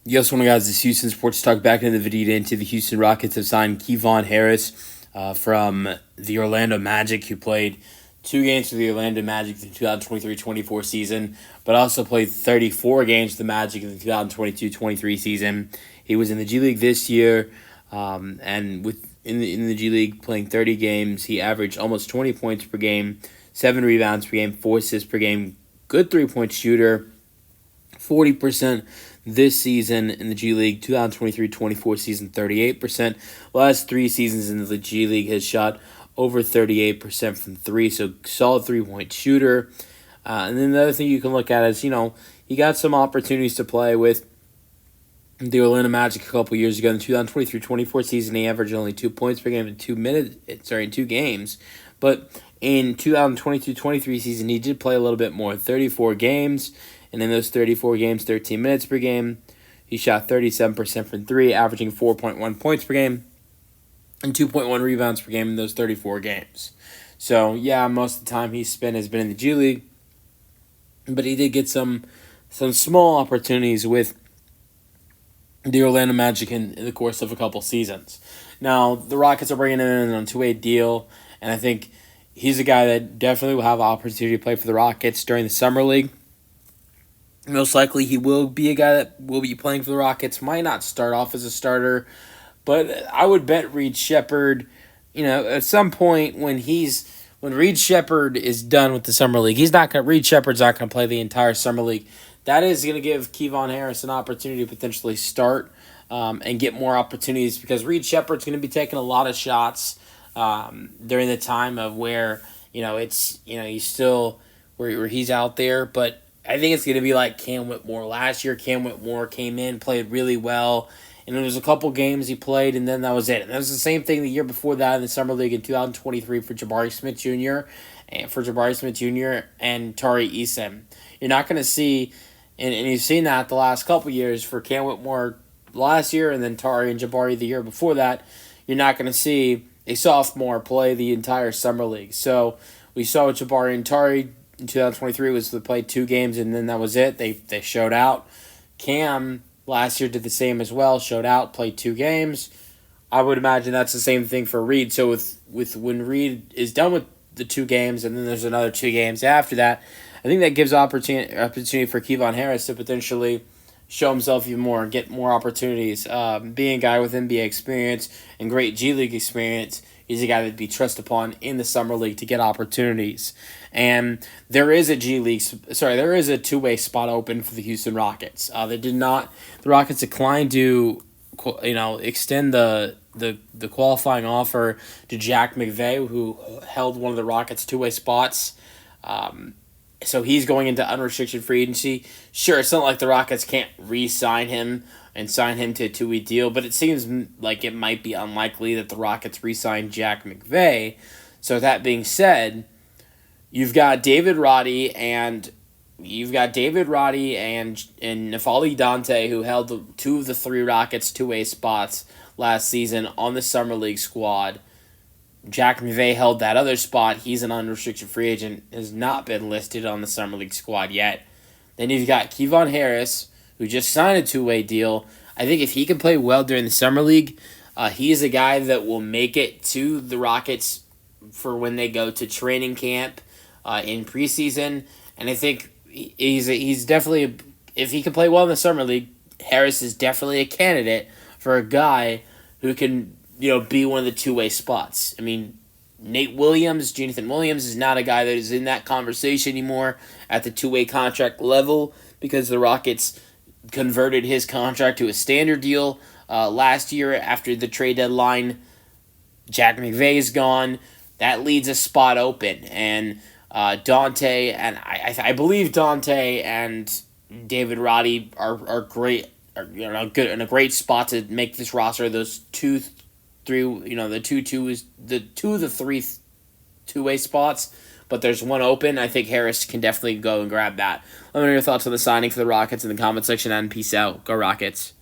Yes, one of guys, this Houston Sports Talk back into the video into the Houston Rockets have signed Kevon Harris from the Orlando Magic, who played 2 games for the Orlando Magic in the 2023-24 season, but also played 34 games for the Magic in the 2022-23 season. He was in the G League this year, and in the G League playing 30 games, he averaged almost 20 points per game, 7 rebounds per game, 4 assists per game, good 3-point shooter, 40% this season in the G League, 2023-24 season, 38%. Last 3 seasons in the G League has shot over 38% from three, so solid 3-point shooter. And then the other thing you can look at is, he got some opportunities to play with the Orlando Magic a couple years ago. In the 2023-24 season, he averaged only 2 points per game in 2 games. But in 2022-23 season, he did play a little bit more, 34 games. And in those 34 games, 13 minutes per game, he shot 37% from three, averaging 4.1 points per game and 2.1 rebounds per game in those 34 games. So, yeah, most of the time he spent has been in the G League. But he did get some small opportunities with the Orlando Magic in the course of a couple seasons. Now, the Rockets are bringing him in on a two-way deal, and I think he's a guy that definitely will have an opportunity to play for the Rockets during the Summer League. Most likely he will be a guy that will be playing for the Rockets. Might not start off as a starter, but I would bet Reed Shepherd, at some point when Reed Shepherd is done with the Summer League, Reed Shepherd's not going to play the entire Summer League. That is going to give Kevon Harris an opportunity to potentially start and get more opportunities, because Reed Shepherd's going to be taking a lot of shots during the time of where, he's still where he's out there, but I think it's going to be like Cam Whitmore. Last year, Cam Whitmore came in, played really well, and there was a couple games he played, and then that was it. And that was the same thing the year before that in the Summer League in 2023 for Jabari Smith Jr. and Tari Eason. You're not going to see, and you've seen that the last couple years for Cam Whitmore last year, and then Tari and Jabari the year before that. You're not going to see a sophomore play the entire Summer League. So we saw with Jabari and Tari in 2023 was to play 2 games, and then that was it. They showed out. Cam last year did the same as well, showed out, played 2 games. I would imagine that's the same thing for Reed. So with when Reed is done with the 2 games, and then there's another 2 games after that, I think that gives opportunity for Kevon Harris to potentially show himself even more and get more opportunities. Being a guy with NBA experience and great G League experience, he's a guy that'd be trusted upon in the Summer League to get opportunities. And there is a two-way spot open for the Houston Rockets. The Rockets declined to, extend the qualifying offer to Jack McVay, who held one of the Rockets' two-way spots. So he's going into unrestricted free agency. Sure, it's not like the Rockets can't re-sign him and sign him to a two-way deal, but it seems like it might be unlikely that the Rockets re-sign Jack McVay. So that being said, you've got David Roddy and N'Faly Dante, who held 2 of the 3 Rockets' two-way spots last season on the Summer League squad. Jack McVay held that other spot. He's an unrestricted free agent, has not been listed on the Summer League squad yet. Then you've got Kevon Harris, who just signed a two-way deal. I think if he can play well during the Summer League, he is a guy that will make it to the Rockets for when they go to training camp in preseason. And I think he's definitely, if he can play well in the Summer League, Harris is definitely a candidate for a guy who can, be one of the two-way spots. I mean, Jonathan Williams is not a guy that is in that conversation anymore at the two-way contract level, because the Rockets converted his contract to a standard deal last year after the trade deadline. Jack McVay is gone. That leaves a spot open, and Dante and I believe Dante and David Roddy are great, good in a great spot to make this roster. Those two of the 3 two-way spots, but there's one open. I think Harris can definitely go and grab that. Let me know your thoughts on the signing for the Rockets in the comment section, and peace out. Go Rockets.